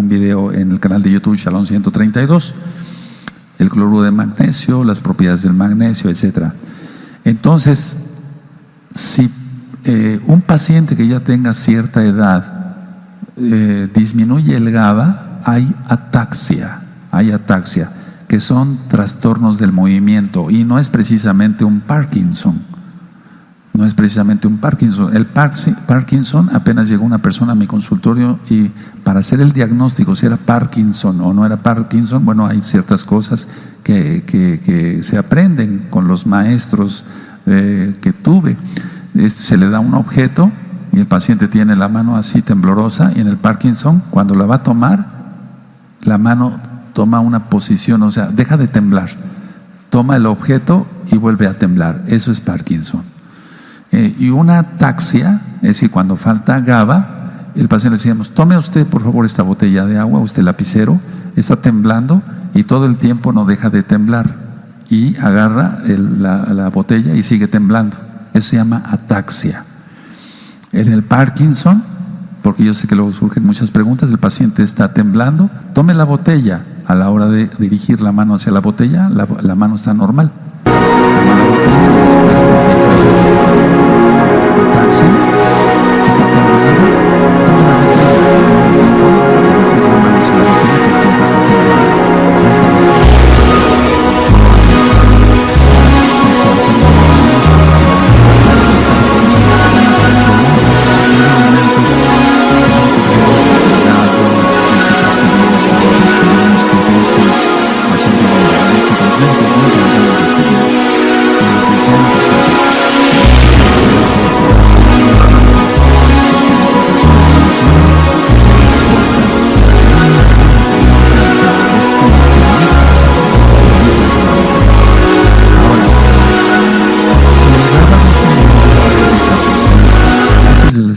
video en el canal de YouTube Shalom 132. El cloruro de magnesio, las propiedades del magnesio, etcétera. Entonces, si un paciente que ya tenga cierta edad disminuye el GABA, hay ataxia, que son trastornos del movimiento, y no es precisamente un Parkinson. El Parkinson, apenas llegó una persona a mi consultorio y para hacer el diagnóstico si era Parkinson o no era Parkinson, bueno, hay ciertas cosas que se aprenden con los maestros que tuve. Se le da un objeto y el paciente tiene la mano así temblorosa, y en el Parkinson, cuando la va a tomar, la mano toma una posición, o sea, deja de temblar, toma el objeto y vuelve a temblar. Eso es Parkinson. Y una ataxia, es decir, cuando falta GABA, el paciente le decíamos: tome usted por favor esta botella de agua, usted lapicero, está temblando y todo el tiempo no deja de temblar, y agarra la botella y sigue temblando. Eso se llama ataxia. En el Parkinson, porque yo sé que luego surgen muchas preguntas, el paciente está temblando, tome la botella, a la hora de dirigir la mano hacia la botella, la mano está normal. Toma la botella y después empieza a hacer ataxia. está temblando,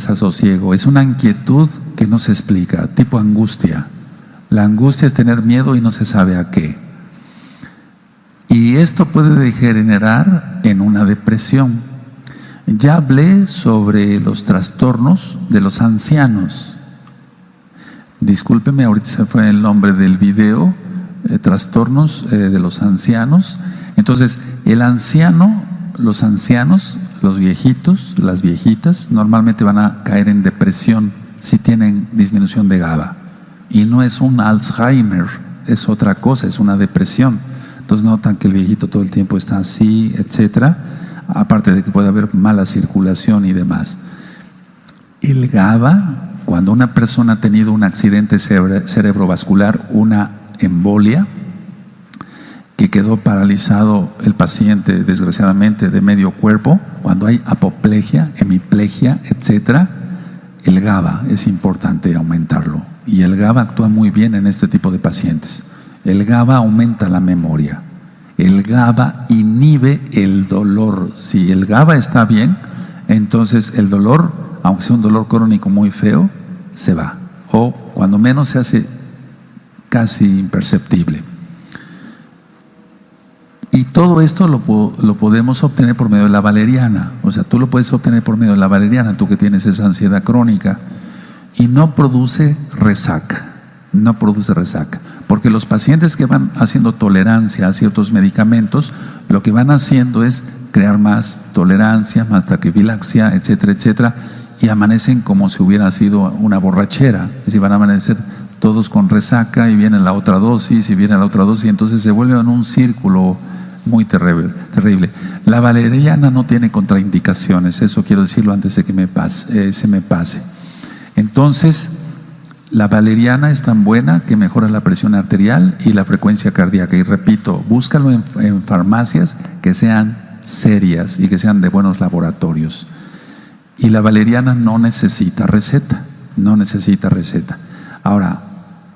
desasosiego, es una inquietud que no se explica, tipo angustia. La angustia es tener miedo y no se sabe a qué. Y esto puede degenerar en una depresión. Ya hablé sobre los trastornos de los ancianos. Discúlpeme, ahorita se fue el nombre del video, trastornos de los ancianos. Entonces, el anciano, los ancianos, los viejitos, las viejitas, normalmente van a caer en depresión si tienen disminución de GABA. Y no es un Alzheimer, es otra cosa, es una depresión. Entonces notan que el viejito todo el tiempo está así, etcétera. Aparte de que puede haber mala circulación y demás. El GABA, cuando una persona ha tenido un accidente cerebrovascular, una embolia, que quedó paralizado el paciente desgraciadamente de medio cuerpo, cuando hay apoplejia, hemiplegia, etcétera, el GABA es importante aumentarlo. Y el GABA actúa muy bien en este tipo de pacientes. El GABA aumenta la memoria. El GABA inhibe el dolor. Si el GABA está bien, entonces el dolor, aunque sea un dolor crónico muy feo, se va. O cuando menos se hace casi imperceptible. Y todo esto lo podemos obtener por medio de la valeriana. O sea, tú lo puedes obtener por medio de la valeriana, tú que tienes esa ansiedad crónica. Y no produce resaca. No produce resaca. Porque los pacientes que van haciendo tolerancia a ciertos medicamentos, lo que van haciendo es crear más tolerancia, más taquifilaxia, etcétera, etcétera. Y amanecen como si hubiera sido una borrachera. Es decir, van a amanecer todos con resaca y viene la otra dosis y viene la otra dosis. Y entonces se vuelve en un círculo muy terrible. La valeriana no tiene contraindicaciones, eso quiero decirlo antes de que se me pase. Entonces, la valeriana es tan buena que mejora la presión arterial y la frecuencia cardíaca. Y repito, búscalo en farmacias que sean serias y que sean de buenos laboratorios. Y la valeriana no necesita receta, no necesita receta. Ahora,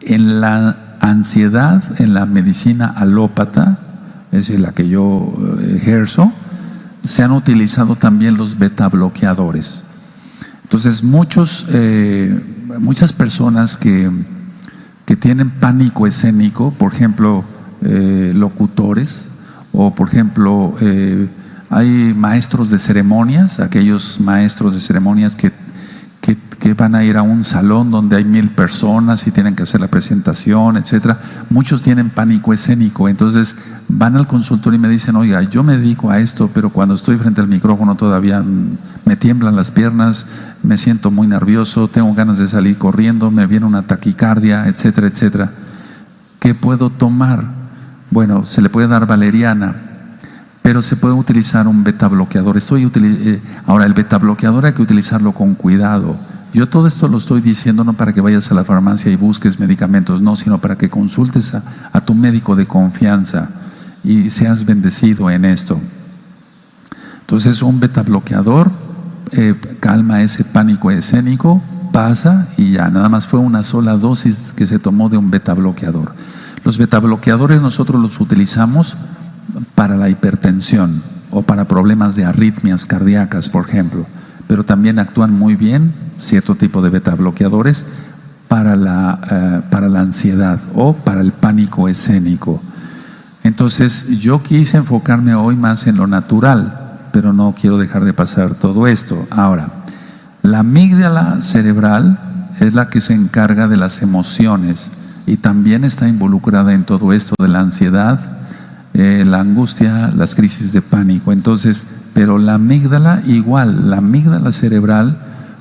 en la ansiedad, en la medicina alópata, es decir, la que yo ejerzo, se han utilizado también los beta bloqueadores. Entonces, muchas personas que tienen pánico escénico, por ejemplo, locutores, o por ejemplo, hay maestros de ceremonias, aquellos maestros de ceremonias que van a ir a un salón donde hay 1000 personas y tienen que hacer la presentación, etcétera. Muchos tienen pánico escénico, entonces van al consultorio y me dicen: oiga, yo me dedico a esto, pero cuando estoy frente al micrófono todavía me tiemblan las piernas, me siento muy nervioso, tengo ganas de salir corriendo, me viene una taquicardia, etcétera, etcétera. ¿Qué puedo tomar? Bueno, se le puede dar valeriana, pero se puede utilizar un beta bloqueador. Ahora, el beta bloqueador hay que utilizarlo con cuidado. Yo todo esto lo estoy diciendo no para que vayas a la farmacia y busques medicamentos, no, sino para que consultes a tu médico de confianza y seas bendecido en esto. Entonces, un beta bloqueador calma ese pánico escénico, pasa y ya, nada más fue una sola dosis que se tomó de un beta bloqueador. Los beta bloqueadores nosotros los utilizamos para la hipertensión o para problemas de arritmias cardíacas, por ejemplo, pero también actúan muy bien cierto tipo de beta bloqueadores para la ansiedad o para el pánico escénico. Entonces, yo quise enfocarme hoy más en lo natural, pero no quiero dejar de pasar todo esto. Ahora, la amígdala cerebral es la que se encarga de las emociones y también está involucrada en todo esto de la ansiedad, la angustia, las crisis de pánico. Entonces, pero la amígdala igual, la amígdala cerebral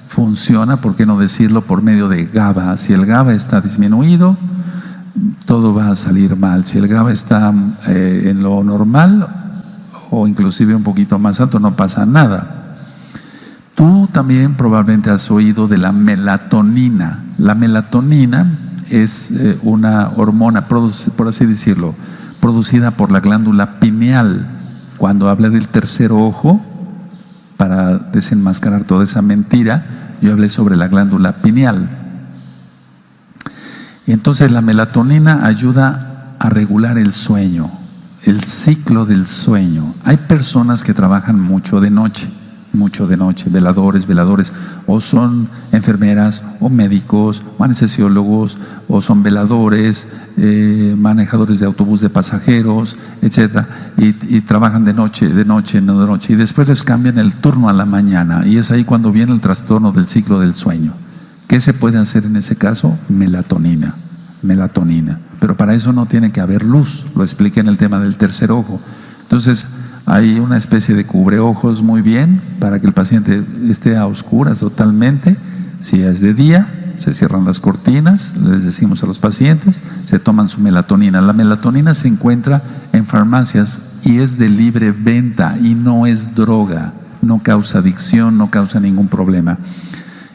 funciona, ¿por qué no decirlo?, por medio de GABA. Si el GABA está disminuido, todo va a salir mal. Si el GABA está en lo normal o inclusive un poquito más alto, no pasa nada. Tú también probablemente has oído de la melatonina. La melatonina es una hormona, por así decirlo, producida por la glándula pineal. Cuando hablé del tercer ojo, para desenmascarar toda esa mentira, yo hablé sobre la glándula pineal. Y entonces la melatonina ayuda a regular el sueño, el ciclo del sueño. Hay personas que trabajan mucho de noche, veladores, o son enfermeras, o médicos, o anestesiólogos, o son veladores, manejadores de autobús de pasajeros, etcétera, y trabajan de noche, y después les cambian el turno a la mañana, y es ahí cuando viene el trastorno del ciclo del sueño. ¿Qué se puede hacer en ese caso? Melatonina. Pero para eso no tiene que haber luz, lo expliqué en el tema del tercer ojo. Entonces, hay una especie de cubreojos muy bien para que el paciente esté a oscuras totalmente. Si es de día, se cierran las cortinas, les decimos a los pacientes, se toman su melatonina. La melatonina se encuentra en farmacias y es de libre venta y no es droga, no causa adicción, no causa ningún problema.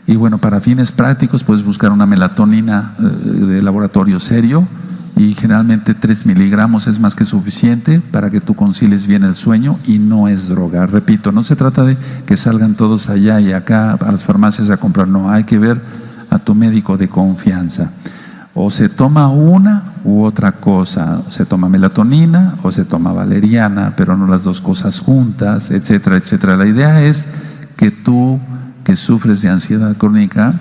Y bueno, para fines prácticos puedes buscar una melatonina de laboratorio serio, y generalmente 3 miligramos es más que suficiente para que tú concilies bien el sueño, y no es droga. Repito, no se trata de que salgan todos allá y acá a las farmacias a comprar, no, hay que ver a tu médico de confianza. O se toma una u otra cosa, se toma melatonina o se toma valeriana, pero no las dos cosas juntas, etcétera, etcétera. La idea es que tú, que sufres de ansiedad crónica,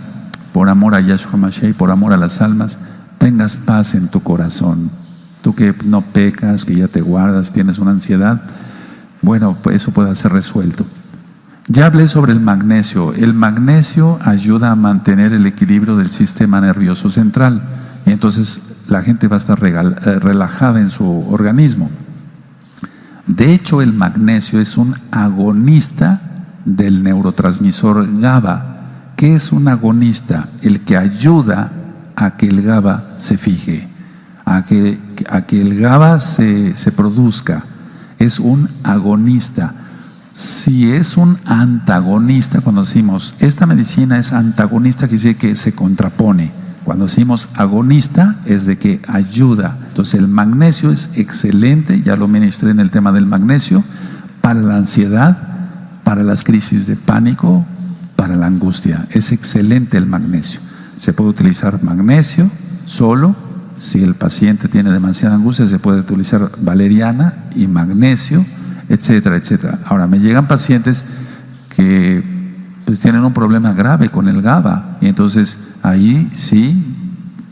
por amor a Yahshua Mashiach, por amor a las almas, tengas paz en tu corazón. Tú que no pecas, que ya te guardas, tienes una ansiedad, bueno, pues eso puede ser resuelto. Ya hablé sobre el magnesio. El magnesio ayuda a mantener el equilibrio del sistema nervioso central, y entonces la gente va a estar relajada en su organismo. De hecho, el magnesio es un agonista del neurotransmisor GABA. ¿Qué es un agonista? El que ayuda a que el GABA se fije, a que el GABA se produzca. Es un agonista. Si es un antagonista, cuando decimos esta medicina es antagonista, quiere decir que se contrapone. Cuando decimos agonista, es de que ayuda. Entonces el magnesio es excelente, ya lo ministré en el tema del magnesio, para la ansiedad, para las crisis de pánico, para la angustia. Es excelente el magnesio. Se puede utilizar magnesio solo. Si el paciente tiene demasiada angustia, se puede utilizar valeriana y magnesio, etcétera, etcétera. Ahora, me llegan pacientes que pues tienen un problema grave con el GABA, y entonces ahí sí,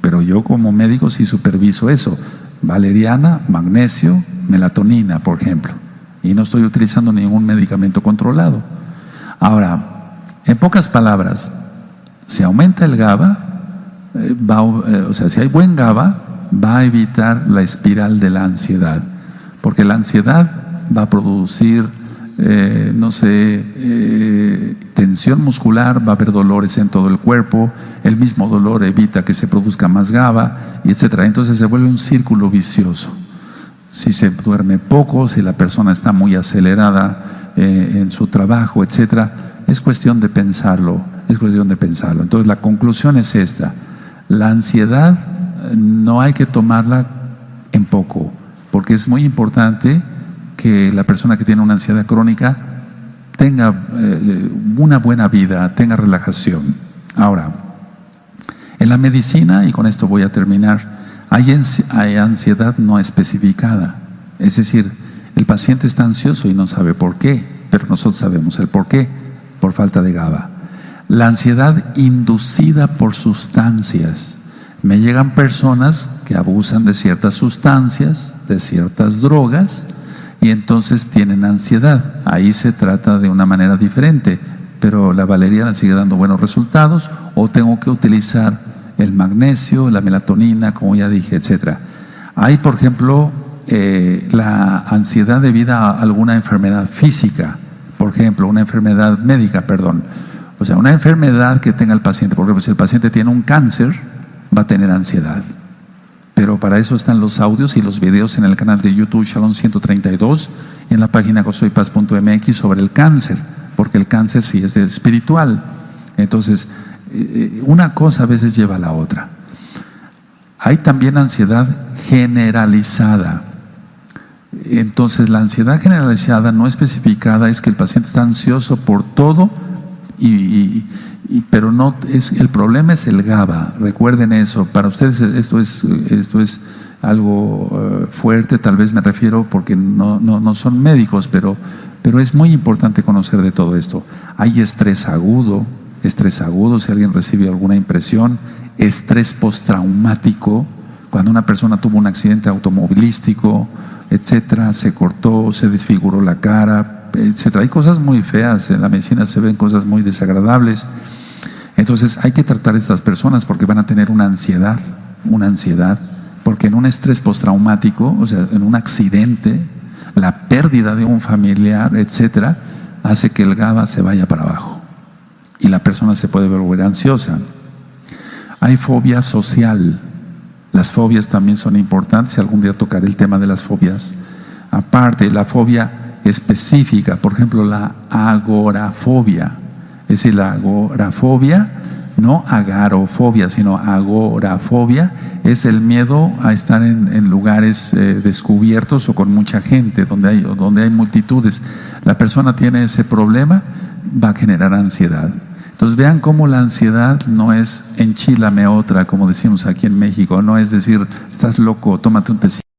pero yo como médico sí superviso eso: valeriana, magnesio, melatonina, por ejemplo, y no estoy utilizando ningún medicamento controlado. Ahora, en pocas palabras, si aumenta el GABA, si hay buen GABA, va a evitar la espiral de la ansiedad, porque la ansiedad va a producir, tensión muscular, va a haber dolores en todo el cuerpo, el mismo dolor evita que se produzca más GABA, y etcétera. Entonces se vuelve un círculo vicioso. Si se duerme poco, si la persona está muy acelerada en su trabajo, etcétera, es cuestión de pensarlo, Entonces la conclusión es esta: la ansiedad no hay que tomarla en poco, porque es muy importante que la persona que tiene una ansiedad crónica tenga una buena vida, tenga relajación. Ahora, en la medicina, y con esto voy a terminar, hay ansiedad no especificada. Es decir, el paciente está ansioso y no sabe por qué, pero nosotros sabemos el por qué: por falta de GABA. La ansiedad inducida por sustancias. Me llegan personas que abusan de ciertas sustancias, de ciertas drogas, y entonces tienen ansiedad. Ahí se trata de una manera diferente, pero la valeriana sigue dando buenos resultados, o tengo que utilizar el magnesio, la melatonina, como ya dije, etcétera. Hay, por ejemplo, la ansiedad debida a alguna enfermedad física, por ejemplo, una enfermedad médica, O sea, una enfermedad que tenga el paciente, por ejemplo, si el paciente tiene un cáncer, va a tener ansiedad. Pero para eso están los audios y los videos en el canal de YouTube Shalom 132 y en la página gozoypaz.mx sobre el cáncer, porque el cáncer sí es espiritual. Entonces, una cosa a veces lleva a la otra. Hay también ansiedad generalizada. Entonces, la ansiedad generalizada no especificada es que el paciente está ansioso por todo, pero no es, el problema es el GABA. Recuerden eso. Para ustedes esto es algo fuerte, tal vez me refiero porque no son médicos, pero es muy importante conocer de todo esto. Hay estrés agudo, si alguien recibe alguna impresión, estrés postraumático, cuando una persona tuvo un accidente automovilístico, etcétera, se cortó, se desfiguró la cara, etcétera. Hay cosas muy feas, en la medicina se ven cosas muy desagradables. Entonces hay que tratar a estas personas porque van a tener una ansiedad, porque en un estrés postraumático, o sea, en un accidente, la pérdida de un familiar, etcétera, hace que el GABA se vaya para abajo y la persona se puede volver ansiosa. Hay fobia social. Las fobias también son importantes, algún día tocaré el tema de las fobias. Aparte, la fobia específica, por ejemplo, la agorafobia. Es decir, la agorafobia, no agarofobia, sino agorafobia, es el miedo a estar en lugares descubiertos o con mucha gente, donde hay multitudes. La persona tiene ese problema, va a generar ansiedad. Entonces vean cómo la ansiedad no es enchílame otra, como decimos aquí en México, no es decir, estás loco, tómate un tecito.